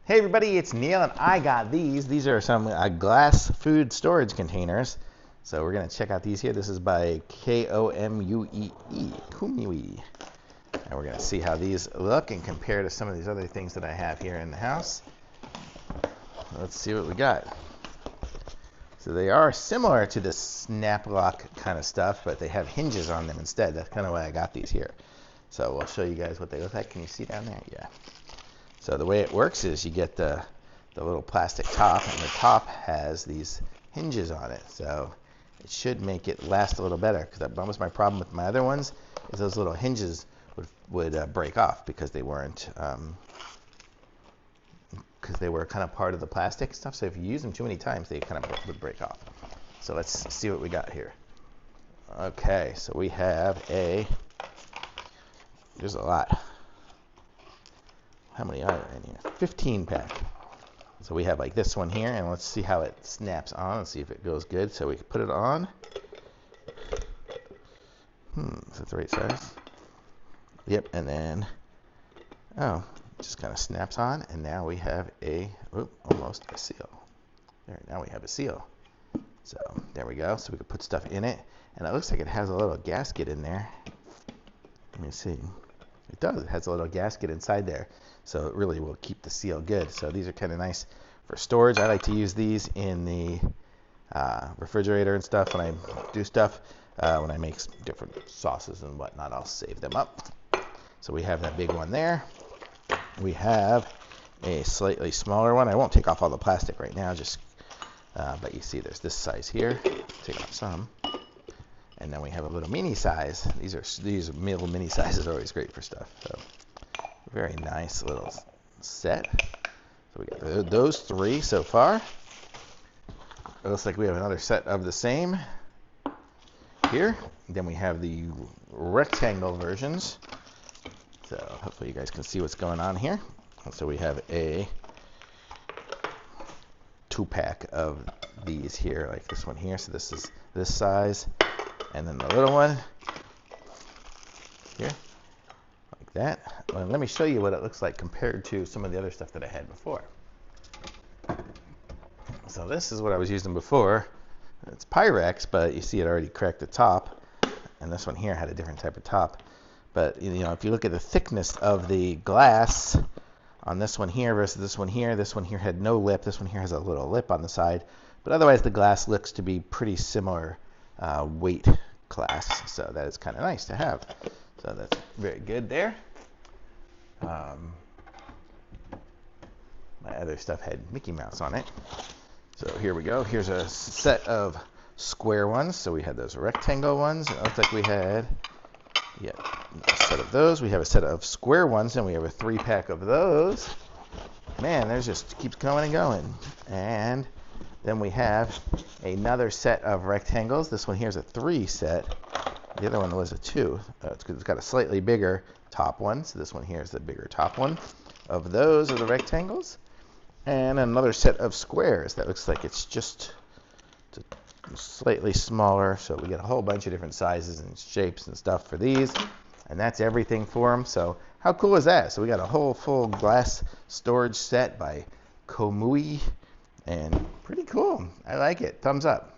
Hey everybody, it's Neil and I got these. These are some glass food storage containers. So we're going to check out these here. This is by KOMUEE. KOMUEE. And we're going to see how these look and compare to some of these other things that I have here in the house. Let's see what we got. So they are similar to the snap lock kind of stuff, but they have hinges on them instead. That's kind of why I got these here. So we'll show you guys what they look like. Can you see down there? Yeah. So the way it works is you get the little plastic top, and the top has these hinges on it. So it should make it last a little better, because that was my problem with my other ones, is those little hinges would break off because they weren't, because they were kind of part of the plastic stuff. So if you use them too many times, they kind of would break off. So let's see what we got here. Okay, so we have there's a lot. How many are there in here? 15 pack. So we have like this one here, and let's see how it snaps on and see if it goes good. So we put it on. Is that the right size? Yep, and then, it just kind of snaps on, and now we have almost a seal. There, now we have a seal. So there we go. So we can put stuff in it, and it looks like it has a little gasket in there. Let me see. It does. It has a little gasket inside there, so it really will keep the seal good. So these are kind of nice for storage. I like to use these in the refrigerator and stuff when I do stuff. When I make different sauces and whatnot, I'll save them up. So we have that big one there. We have a slightly smaller one. I won't take off all the plastic right now, but you see there's this size here. Take off some. And then we have a little mini size. These little mini sizes are always great for stuff. So very nice little set. So we got those three so far. It looks like we have another set of the same here. Then we have the rectangle versions. So hopefully you guys can see what's going on here. So we have a 2-pack of these here, like this one here. So this is this size. And then the little one here, like that. Well, let me show you what it looks like compared to some of the other stuff that I had before. So this is what I was using before. It's Pyrex, but you see it already cracked the top. And this one here had a different type of top. But you know, if you look at the thickness of the glass on this one here versus this one here had no lip. This one here has a little lip on the side. But otherwise, the glass looks to be pretty similar weight class, so that is kind of nice to have. So that's very good there. My other stuff had Mickey Mouse on it. So here we go. Here's a set of square ones. So we had those rectangle ones. It looks like we had a set of those. We have a set of square ones, and we have a 3-pack of those. Man, there's just keeps going and going. And then we have another set of rectangles. This one here is a 3 set. The other one was a 2. It's got a slightly bigger top one. So this one here is the bigger top one. Of those are the rectangles. And another set of squares that looks like it's just slightly smaller. So we get a whole bunch of different sizes and shapes and stuff for these. And that's everything for them. So how cool is that? So we got a whole full glass storage set by KOMUEE. And pretty cool. I like it. Thumbs up.